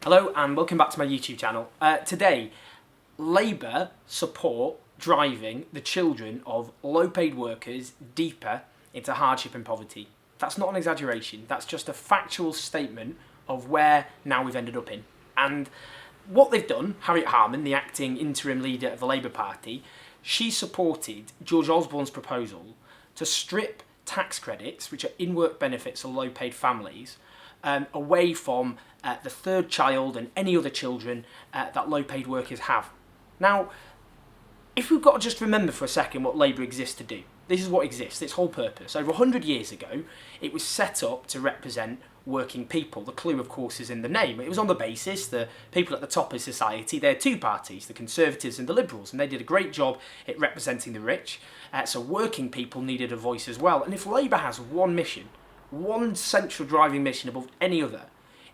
Hello and welcome back to my YouTube channel. Today, Labour support driving the children of low-paid workers deeper into hardship and poverty. That's not an exaggeration, that's just a factual statement of where now we've ended up in. And what they've done, Harriet Harman, the acting interim leader of the Labour Party, she supported George Osborne's proposal to strip tax credits, which are in-work benefits of low-paid families, away from the third child and any other children that low-paid workers have. Now, if we've got to just remember for a second what Labour exists to do, this is what exists, its whole purpose. Over 100 years ago, it was set up to represent working people. The clue, of course, is in the name. It was on the basis the people at the top of society, there are two parties, the Conservatives and the Liberals, and they did a great job at representing the rich, so working people needed a voice as well. And if Labour has one mission, one central driving mission above any other,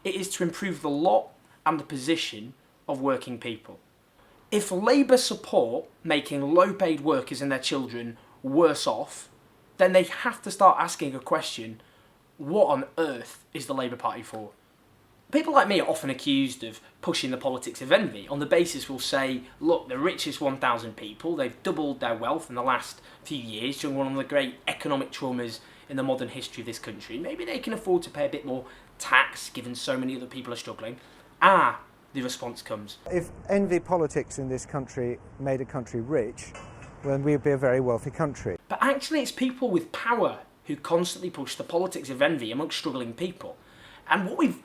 it is to improve the lot and the position of working people. If Labour support making low-paid workers and their children worse off, then they have to start asking a question: what on earth is the Labour Party for? People like me are often accused of pushing the politics of envy. On the basis we'll say, look, the richest 1,000 people, they've doubled their wealth in the last few years during one of the great economic traumas in the modern history of this country. Maybe they can afford to pay a bit more tax given so many other people are struggling. The response comes: if envy politics in this country made a country rich, then we'd be a very wealthy country. But actually it's people with power who constantly push the politics of envy amongst struggling people. And what we've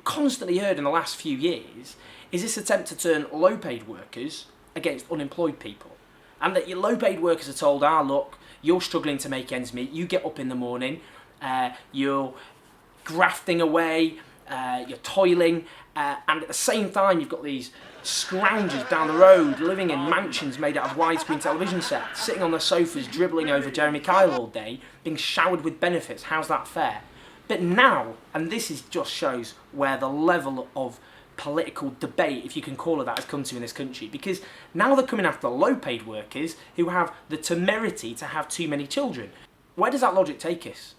constantly heard in the last few years is this attempt to turn low-paid workers against unemployed people. And that your low-paid workers are told, look, you're struggling to make ends meet, you get up in the morning, you're grafting away, you're toiling, and at the same time you've got these scroungers down the road living in mansions made out of widescreen television sets, sitting on their sofas dribbling over Jeremy Kyle all day, being showered with benefits. How's that fair? But now, and this just shows where the level of political debate, if you can call it that, has come to in this country, because now they're coming after low-paid workers who have the temerity to have too many children. Where does that logic take us?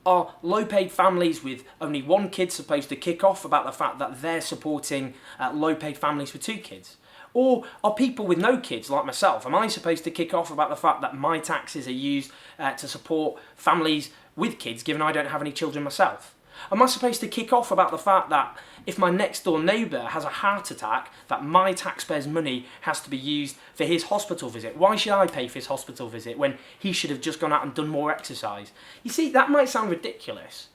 Are low-paid families with only one kid supposed to kick off about the fact that they're supporting low-paid families with two kids? Or are people with no kids, like myself, am I supposed to kick off about the fact that my taxes are used to support families with kids, given I don't have any children myself? Am I supposed to kick off about the fact that if my next door neighbour has a heart attack, that my taxpayers' money has to be used for his hospital visit? Why should I pay for his hospital visit when he should have just gone out and done more exercise? You see, that might sound ridiculous,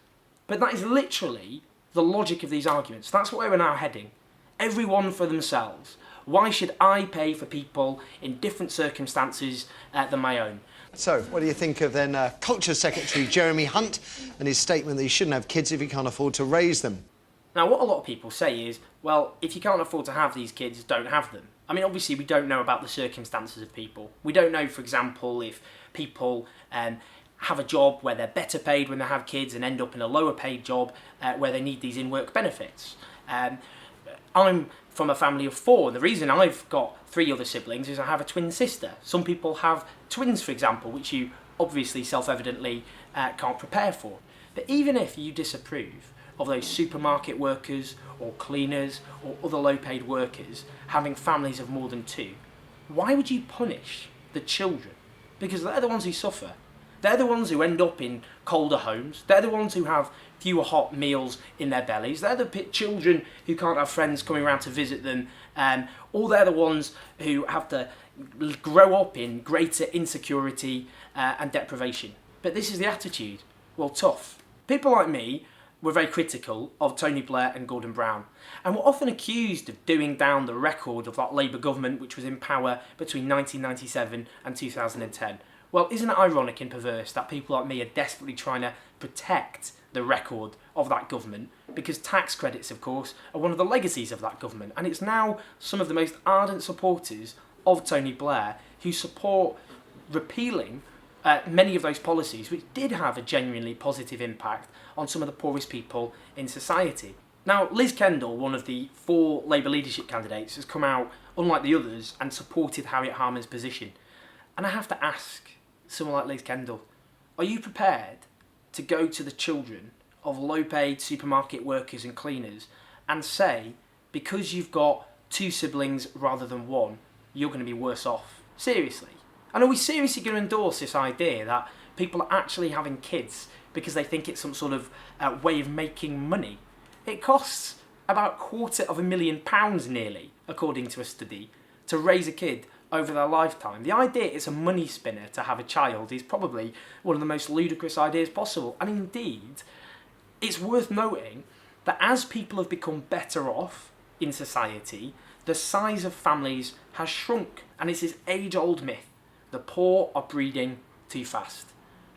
but that is literally the logic of these arguments. That's where we're now heading. Everyone for themselves. Why should I pay for people in different circumstances than my own? So, what do you think of then Culture Secretary Jeremy Hunt and his statement that he shouldn't have kids if he can't afford to raise them? Now, what a lot of people say is, well, if you can't afford to have these kids, don't have them. I mean, obviously, we don't know about the circumstances of people. We don't know, for example, if people have a job where they're better paid when they have kids and end up in a lower paid job where they need these in-work benefits. I'm from a family of four, and the reason I've got three other siblings is I have a twin sister. Some people have twins, for example, which you obviously self-evidently can't prepare for. But even if you disapprove of those supermarket workers or cleaners or other low-paid workers having families of more than two, why would you punish the children? Because they're the ones who suffer. They're the ones who end up in colder homes. They're the ones who have fewer hot meals in their bellies. They're the children who can't have friends coming around to visit them. Or they're the ones who have to grow up in greater insecurity and deprivation. But this is the attitude. Well, tough. People like me were very critical of Tony Blair and Gordon Brown, and were often accused of doing down the record of that Labour government which was in power between 1997 and 2010. Well, isn't it ironic and perverse that people like me are desperately trying to protect the record of that government, because tax credits, of course, are one of the legacies of that government, and it's now some of the most ardent supporters of Tony Blair who support repealing many of those policies which did have a genuinely positive impact on some of the poorest people in society. Now, Liz Kendall, one of the four Labour leadership candidates, has come out, unlike the others, and supported Harriet Harman's position. And I have to ask someone like Liz Kendall, are you prepared to go to the children of low-paid supermarket workers and cleaners and say because you've got 2 siblings rather than 1, you're going to be worse off. Seriously. And are we seriously going to endorse this idea that people are actually having kids because they think it's some sort of way of making money? It costs about £250,000 nearly, according to a study, to raise a kid over their lifetime. The idea it's a money spinner to have a child is probably one of the most ludicrous ideas possible. And indeed, it's worth noting that as people have become better off in society, the size of families has shrunk. And it's this age-old myth: the poor are breeding too fast.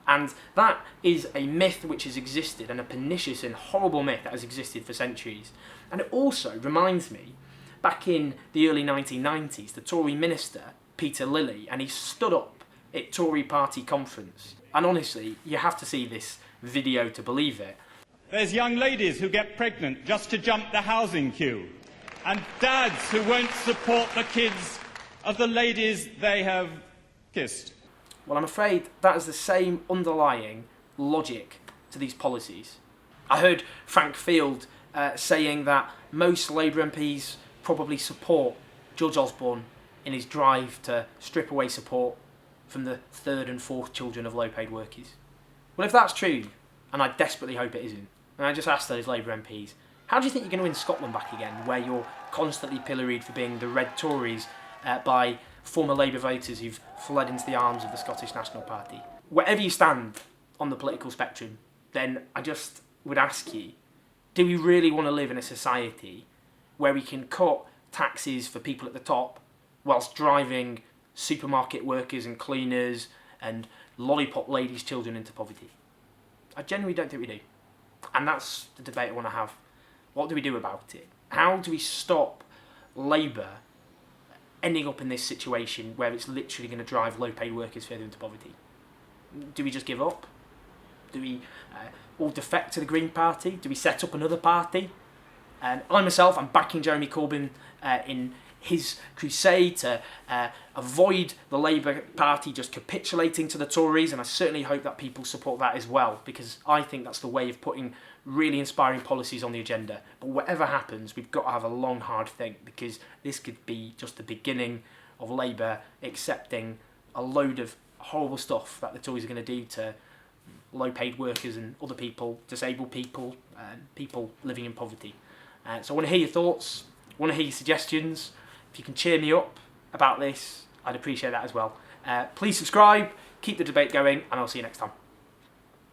And that is a myth which has existed, and a pernicious and horrible myth that has existed for centuries. And it also reminds me, back in the early 1990s, the Tory minister, Peter Lilly, and he stood up at Tory party conference. And honestly, you have to see this video to believe it. There's young ladies who get pregnant just to jump the housing queue, and dads who won't support the kids of the ladies they have kissed. Well, I'm afraid that is the same underlying logic to these policies. I heard Frank Field saying that most Labour MPs probably support George Osborne in his drive to strip away support from the 3rd and 4th children of low-paid workers. Well, if that's true, and I desperately hope it isn't, and I just ask those Labour MPs, how do you think you're going to win Scotland back again, where you're constantly pilloried for being the Red Tories by former Labour voters who've fled into the arms of the Scottish National Party? Wherever you stand on the political spectrum, then I just would ask you, do we really want to live in a society where we can cut taxes for people at the top whilst driving supermarket workers and cleaners and lollipop ladies' children into poverty? I genuinely don't think we do. And that's the debate I want to have. What do we do about it? How do we stop Labour ending up in this situation where it's literally going to drive low-paid workers further into poverty? Do we just give up? Do we all defect to the Green Party? Do we set up another party? I myself, I'm backing Jeremy Corbyn in his crusade to avoid the Labour Party just capitulating to the Tories, and I certainly hope that people support that as well, because I think that's the way of putting really inspiring policies on the agenda. But whatever happens, we've got to have a long, hard think, because this could be just the beginning of Labour accepting a load of horrible stuff that the Tories are going to do to low-paid workers and other people, disabled people, people living in poverty. So I want to hear your thoughts, I want to hear your suggestions. If you can cheer me up about this, I'd appreciate that as well. Please subscribe, keep the debate going, and I'll see you next time.